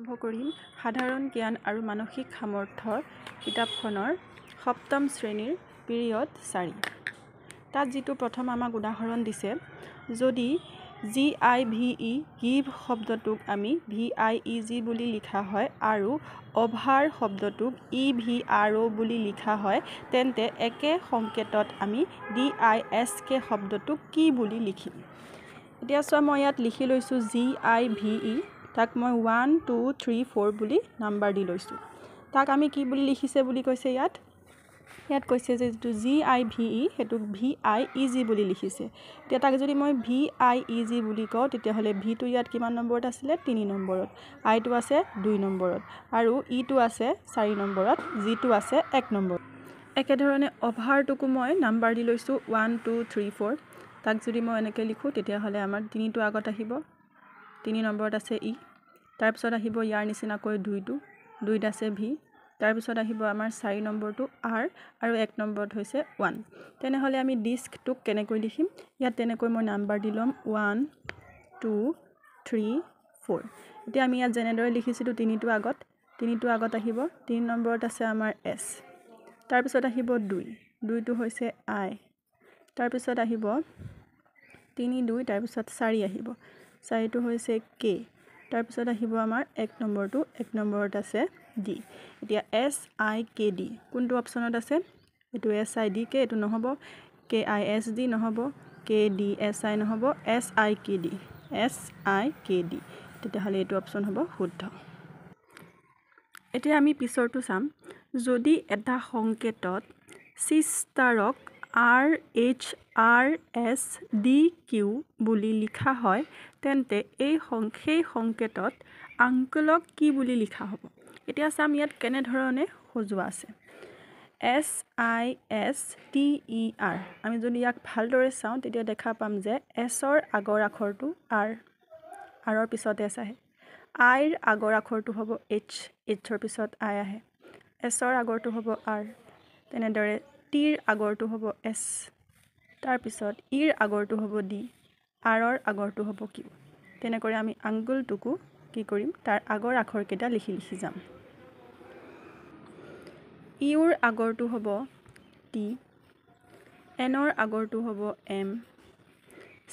আৰম্ভ কৰিম সাধাৰণ জ্ঞান আৰু মানসিক সামৰ্থ্য কিতাপখনৰ সপ্তম শ্ৰেণীৰ পিৰিয়ড 4 তাত যিটো প্ৰথম আমাক উদাহৰণ দিছে যদি GIVE give শব্দটোক আমি VIEG বুলি লিখা হয় আৰু অভাৰ শব্দটোক EVRO বুলি লিখা হয় তেন্তে একে সংকেতত আমি DISK শব্দটোক কি বুলি লিখিম এতিয়া চোৱা মই ইয়াত লিখি লৈছো GIVE তাক মই 1 2 3 4 বুলি নাম্বাৰ দি লৈছো তাক আমি কি বুলি লিখিছে বুলি কৈছে ইয়াত কৈছে যে যেটো GIVE হেতু VIEG বুলি লিখিছে তেতিয়া তাক যদি মই VIEG বুলি কও তেতিয়া হলে V টো ইয়াত কিমান নম্বৰত আছিল 3 নম্বৰত I টো আছে 2 নম্বৰত আৰু E টো আছে 4 নম্বৰত G টো আছে 1 নম্বৰত একে ধৰণে অভাৰ টোকো মই নাম্বাৰ দি লৈছো 1 2 3 4 তাক যদি মই এনেকৈ লিখো তেতিয়া হলে আমাৰ 3 টো আগত আহিব 3 নম্বৰত আছে E তাৰ পিছত আহিব ইয়াৰ নিচিনাকৈ 2 টো 2 আছে V তাৰ পিছত আহিব আমাৰ 4 নম্বৰটো R আৰু 1 নম্বৰত হৈছে 1 তেনে হলে আমি ডিস্ক টোক কেনেকৈ লিখিম ইয়াত তেনেকৈ মই নাম্বাৰ দিলম 1 2 3 4 এতিয়া আমি ইয়াত জেনেদৰে লিখিছিলো 3 টো আগত আহিব 3 নম্বৰত আছে আমাৰ S তাৰ পিছত আহিব 2 টো হৈছে I তাৰ পিছত আহিব 3 2 তাৰ পিছত 4 আহিব 4 টো হৈছে K তাৰ পিছত আহিব আমাৰ 1 নম্বৰটো 1 নম্বৰত আছে D এতিয়া SIKD কোনটো অপচনত আছে এটো SIDK এটো নহব KISD নহব KDSI নহব SIKD তেতিয়া হলে এটো অপচন হ'ব শুদ্ধ এতিয়া আমি পিছৰটো চাম যদি এটা সংকেতত C ষ্টাৰক RHRSDQ বুলি লিখা হয় তেন্তে এই সংকেতত আংকলক কি বুলি লিখা হ'ব এতিয়া চাম ইয়াত কেনে ধৰণে সজোৱা আছে SISTER আমি যদি ইয়াক ভালদৰে চাওঁ তেতিয়া দেখা পাম যে S ৰ আগৰ আখৰটো R ৰ পিছত S আহে I ৰ আগৰ আখৰটো হ'ব H ৰ পিছত I আহে S ৰ আগৰটো হ'ব R তেনেদৰে T ৰ আগৰটো হ'ব S তাৰ পিছত E ৰ আগৰটো হ'ব D R ৰ আগৰটো হ'ব Q তেনেকৈ আমি আংগুলটোকো কি কৰিম তাৰ আগৰ আখৰ কেইটা লিখি যাম E ৰ আগৰটো হ'ব T N ৰ আগৰটো হ'ব M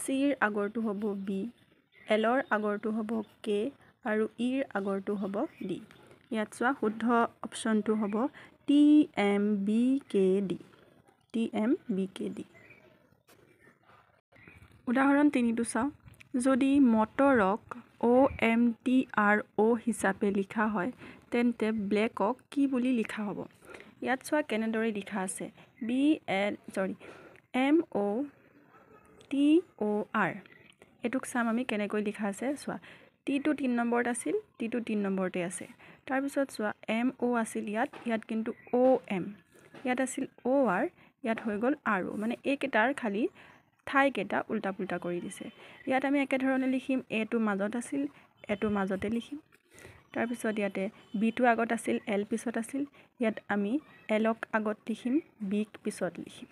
C ৰ আগৰটো হ'ব B L ৰ আগৰটো হ'ব K আৰু E ৰ আগৰটো হ'ব D ইয়াত চোৱা শুদ্ধ অপচনটো হ'ব TMBKD উদাহৰণ 3 টো চাও যদি মটৰক OMTRO হিচাপে লিখা হয় তেন্তে ব্লেকক কি বুলি লিখা হ'ব ইয়াত চোৱা কেনেদৰে লিখা আছে MOTOR এটুক চাম আমি কেনেকৈ লিখা আছে চোৱা T টো 3 নম্বৰত আছিল T টো 3 নম্বৰতে আছে তাৰ পিছত চোৱা MO আছিল ইয়াত কিন্তু OM ইয়াত আছিল OR ইয়াত হৈ গল RO মানে একেটাৰ খালি ঠাই কেটা উল্টা পুল্টা কৰি দিছে ইয়াত আমি একে ধৰণে লিখিম A টো মাজত আছিল A টো মাজতে লিখিম তাৰ পিছত ইয়াতে B টো আগত আছিল L পিছত আছিল ইয়াত আমি L ক আগত লিখিম B ক পিছত লিখিম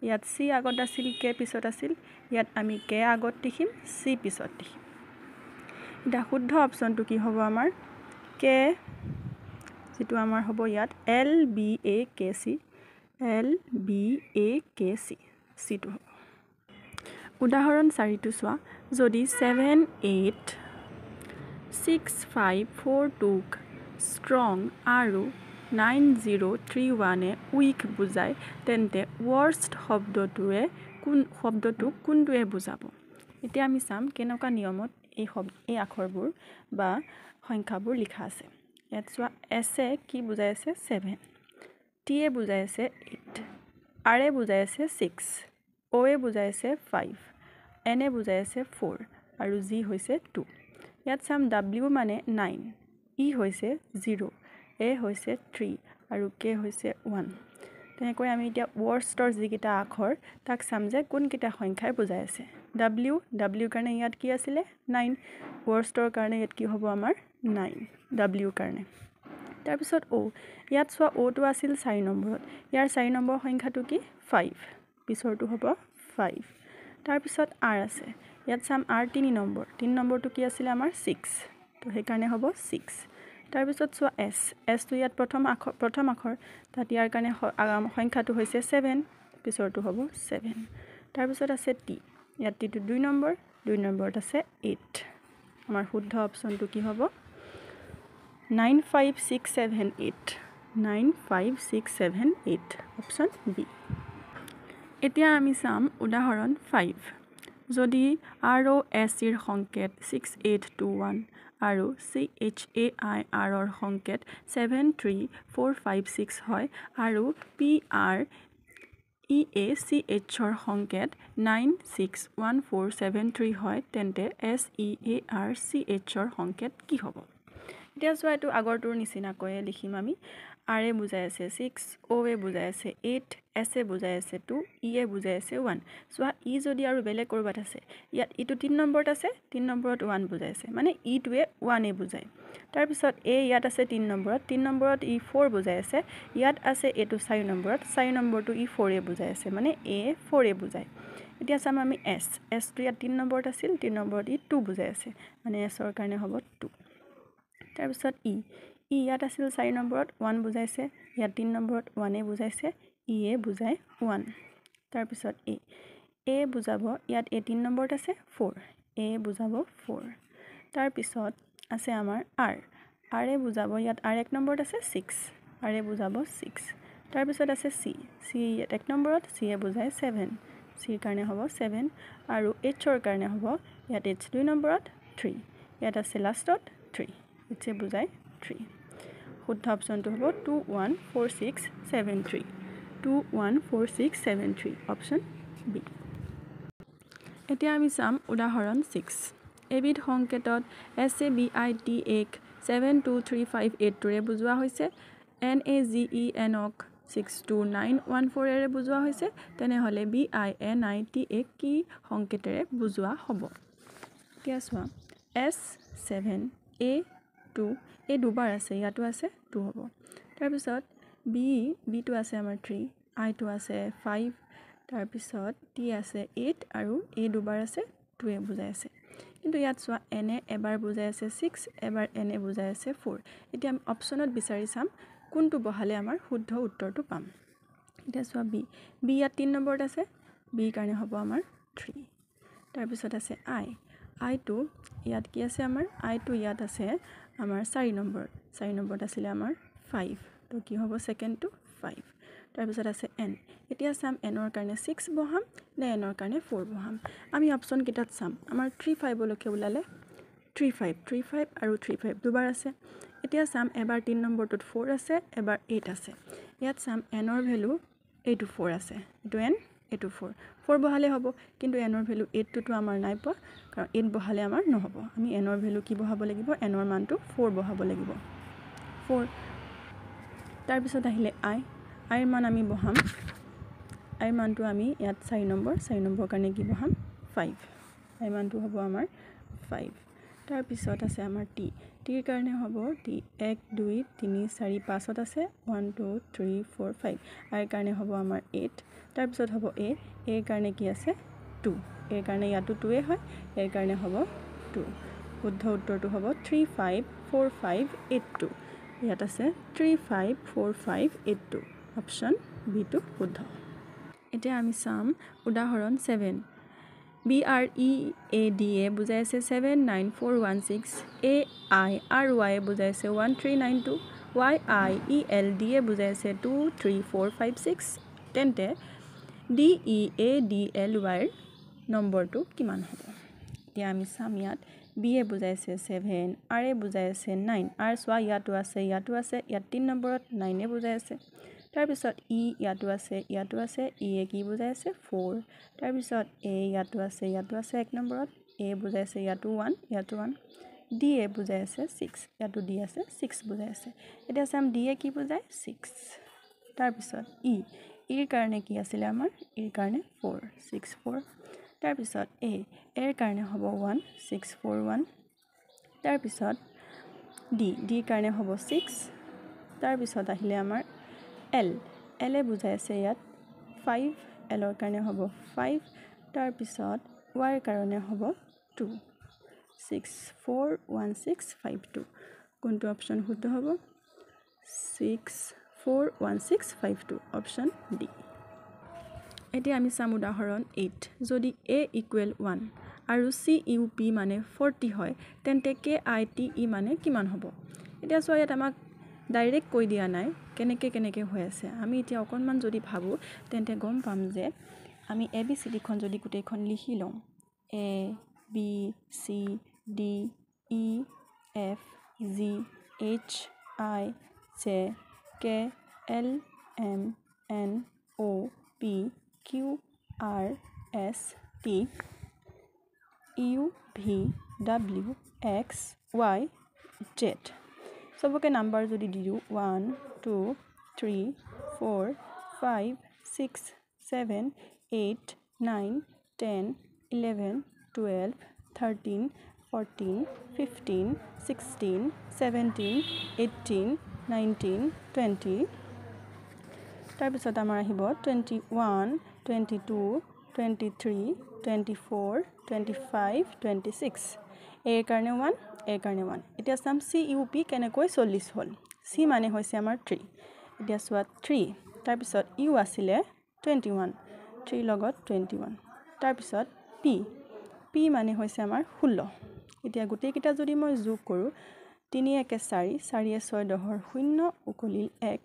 ইয়াত C আগত আছিল K পিছত আছিল ইয়াত আমি K আগত লিখিম C পিছত লিখিম এটা শুদ্ধ অপচনটো কি হ'ব আমাৰ K যেটো আমাৰ হ'ব ইয়াত LBAKC C টো হ'ব উদাহৰণ 4 টো চোৱা যদি 786542 ক ষ্ট্ৰং আৰু 9031 উইক বুজায় তেন্তে worst শব্দটোক কোনটোৱে বুজাব এতিয়া আমি চাম কেনেকুৱা নিয়মত এই আখৰবোৰ বা সংখ্যাবোৰ লিখা আছে ইয়াত চোৱা S এ কি বুজাই আছে 7 T এ বুজাই আছে 8 R এ বুজাই আছে 6 O এ বুজাই আছে 5 N এ বুজাই আছে 4 আৰু G হৈছে 2 ইয়াত চাম W মানে 9 E হৈছে 0 A হৈছে 3 আৰু K হৈছে 1 তেনেকৈ আমি এতিয়া worstৰ যিকেইটা আখৰ তাক চাম যে কোন কেইটা সংখ্যাই বুজাই আছে W কাৰণে ইয়াত কি আছিল 9 worstৰ কাৰণে ইয়াত কি হ'ব আমাৰ 9 W কাৰণে তাৰ পিছত O ইয়াত চোৱা O টো আছিল 4 নম্বৰত ইয়াৰ 4 নম্বৰ সংখ্যাটো কি 5 পিছৰটো হ'ব 5 তাৰ পিছত R আছে ইয়াত চাম R 3 নম্বৰটো কি আছিল আমাৰ 6 তো সেইকাৰণে হ'ব 6 তাৰপিছত চোৱা এছটো ইয়াত প্ৰথম আখৰ তাত ইয়াৰ কাৰণে সংখ্যাটো হৈছে 7 পিছৰটো হ'ব 7 তাৰপিছত আছে টি ইয়াত টিটো 2 নম্বৰত আছে 8 আমাৰ শুদ্ধ অপশ্যনটো কি হ'ব 95678 95678 অপশ্যন বি এতিয়া আমি চাম উদাহৰণ 5 যদি ROSৰ সংকেত 6821 আৰু CHAIRৰ সংকেত 73456 হয় আৰু PREACHৰ সংকেত 961473 হয় তেন্তে SEARCHৰ সংকেত কি হ'ব এতিয়া চোৱা এইটো আগৰটোৰ নিচিনাকৈয়ে লিখিম আমি R এ বুজাই আছে 6 O এ বুজাই আছে 8 S এ বুজাই আছে 2 E এ বুজাই আছে 1 চোৱা E যদি আৰু বেলেগ কৰবাত আছে ইয়াত ইটো 3 নম্বৰত আছে 3 নম্বৰত 1 বুজাই আছে মানে E টোৱে 1 এ বুজায় তাৰপিছত A ইয়াত আছে 3 নম্বৰত E 4 বুজাই আছে ইয়াত আছে এটো 4 নম্বৰটো E 4 এ বুজাই আছে মানে A 4 এ বুজায় এতিয়া চাম আমি S টো ইয়াত 3 নম্বৰত আছিল 3 নম্বৰত E 2 বুজাই আছে মানে S ৰ কাৰণে হ'ব 2 তাৰপিছত E ইয়াত আছিল 4 নম্বৰত 1 বুজাইছে ইয়াত 3 নম্বৰত 1 এ বুজাইছে E এ বুজায় 1 তাৰপিছত A বুজাব ইয়াত A 3 নম্বৰত আছে 4 A বুজাব 4 তাৰপিছত আছে আমাৰ R এ বুজাব ইয়াত R 1 নম্বৰত আছে 6 R এ বুজাব 6 তাৰপিছত আছে C ইয়াত 1 নম্বৰত C এ বুজায় 7 C ৰ কাৰণে হ'ব 7 আৰু H ৰ কাৰণে হ'ব ইয়াত H 2 নম্বৰত 3 ইয়াত আছে লাষ্টত 3 H এ বুজায় 3 শুদ্ধ অপশ্যনটো হ'ব 214673 214673 অপশ্যন বি এতিয়া আমি চাম উদাহৰণ 6 এবিধ সংকেতত SABITক 72358 ৰে বুজোৱা হৈছে NAGENক 62914 ৰে বুজোৱা হৈছে তেনেহলে BINITক কি সংকেতেৰে বুজোৱা হ'ব এতিয়া চোৱা S7 A2 এই দুবাৰ আছে ইয়াতো আছে 2 হ'ব তাৰপিছত B টো আছে আমাৰ 3 I টো আছে 5 তাৰপিছত T আছে 8 আৰু A দুবাৰ আছে 2 এ বুজাই আছে কিন্তু ইয়াত চোৱা N এবাৰ বুজাই আছে 6 এবাৰ N বুজাই আছে 4 এতিয়া আমি অপচনত বিচাৰি চাম কোনটো বহালে আমাৰ শুদ্ধ উত্তৰটো পাম এতিয়া চোৱা B ইয়াত 3 নম্বৰত আছে B কাৰণে হ'ব আমাৰ 3 তাৰপিছত আছে I টো ইয়াত কি আছে আমাৰ I টো ইয়াত আছে আমাৰ 4 নম্বৰত আছিল আমাৰ 5 তো কি হ'ব সেকেন্ডটো 5 তাৰপিছত আছে N এতিয়া চাম N ৰ কাৰণে 6 বহাম নে N ৰ কাৰণে 4 বহাম আমি অপচন কিটাত চাম আমাৰ 35 লকে ওলালে 35 আৰু 35 দুবাৰ আছে এতিয়া চাম এবাৰ 3 নম্বৰটোত 4 আছে এবাৰ 8 আছে ইয়াত চাম N ৰ ভ্যালু এইটো 4 আছে এটো N এটো 4 বহালে হ'ব কিন্তু N ৰ ভ্যালু 8 টো আমাৰ নাই পোৱা কাৰণ 8 বহালে আমাৰ নহব আমি N ৰ ভ্যালু কি বহাব লাগিব N ৰ মানটো 4 বহাব লাগিব 4 তাৰ পিছত আহিলে I ৰ মান আমি বহাম I মানটো আমি ইয়াত 4 নম্বৰ কাৰণে কি বহাম 5 I মানটো হ'ব আমাৰ 5 তাৰ পিছত আছে আমাৰ T ৰ কাৰণে হ'ব T 1 2 3 4 5ত আছে 1 2 3 4 5 I ৰ কাৰণে হ'ব আমাৰ 8 তাৰ পিছত হ'ব A ৰ কাৰণে কি আছে 2 এৰ কাৰণে ইয়াতো 2 এ হয় এৰ কাৰণে হ'ব 2 শুদ্ধ উত্তৰটো হ'ব 354582 ইয়াত আছে 354582 অপচন বি টো শুদ্ধ এতিয়া আমি চাম উদাহৰণ 7 BREAD বুজাই আছে 79416 AI আৰু Y বুজাই আছে 1392 YIELD বুজাই আছে 23456 তেন্তে DEADLY নম্বৰটো কিমান হ'ব এতিয়া আমি চাম ইয়াত B এ বুজাই আছে 7 R এ বুজাই আছে 9 R সোৱা ইয়াতো আছে ইয়াত 3 নম্বৰত 9 এ বুজাই আছে তাৰ পিছত E ইয়াতো আছে E এ কি বুজাই আছে 4 তাৰ পিছত A ইয়াতো আছে 1 নম্বৰত A বুজাই আছে ইয়াতো 1 D এ বুজাই আছে 6 ইয়াতো D আছে 6 বুজাই আছে এতিয়া চাম D এ কি বুজাই 6 তাৰ পিছত E ৰ কাৰণে কি আছিল আমাৰ ৰ কাৰণে 4 64 তাৰ পিছত এৰ কাৰণে হ'ব 1641 তাৰ পিছত D কাৰণে হ'ব 6 তাৰ পিছত আহিলে আমাৰ L এ বুজাই আছে ইয়াত 5 L ৰ কাৰণে হ'ব 5 তাৰ পিছত Y ৰ কাৰণে হ'ব 2 641652 কোনটো অপশন শুদ্ধ হ'ব 641652 অপশন ডি এতিয়া আমি চাম উদাহৰণ 8 যদি a = 1 আৰু CUP মানে 40 হয় তেন্তে KITE মানে কিমান হ'ব এতিয়া চোৱা ইয়াত আমাক ডাইৰেক্ট কৈ দিয়া নাই কেনেকে হৈ আছে আমি এতিয়া অকনমান যদি ভাবো তেন্তে গম পাম যে আমি ABCD খন যদি গুটেইখন লিখি লওঁ A B C D E F G H I J K L M N O P Q R S T U V W X Y Z সবকে নাম্বার যদি দিও 1 2 3 4 5 6 7 8 9 10 11 12 13 14 15 16 17 18 19 20 তাৰপিছত আমাৰ আহিব 21 22 23 24 25 26 এৰ কাৰণে 1 এৰ কাৰণে 1 এতিয়া চাম CUP কেনেকৈ 40 হ'ল C মানে হৈছে আমাৰ 3 এতিয়া সোৱা 3 তাৰপিছত U আছিলে 21 3 লগত 21 তাৰপিছত P মানে হৈছে আমাৰ 16 এতিয়া গুটেই কিটা যদি মই যোগ কৰো 3 1 4 4 6 10 0 উকলিল 1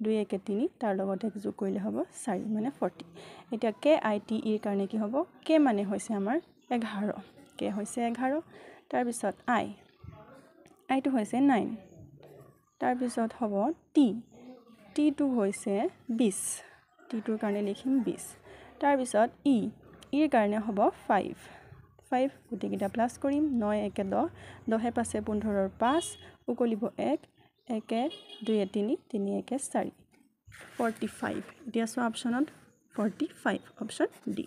2 1 3 তাৰ লগত এক যোগ কৰিলে হ'ব 4 মানে 40 এতিয়া KITE এৰ কাৰণে কি হ'ব K মানে হৈছে আমাৰ 11 K হৈছে 11 তাৰ পিছত I টো হৈছে 9 তাৰ পিছত হ'ব T টো হৈছে 20 T টোৰ কাৰণে লিখিম 20 তাৰ পিছত এৰ কাৰণে হ'ব 5 গুটেই কিটা প্লাস কৰিম 9 1 10 10 5 15 ৰ 5 উকলিব 1 1 2 3 3 1 4 45 এতিয়া সো অপশনত 45 অপশন ডি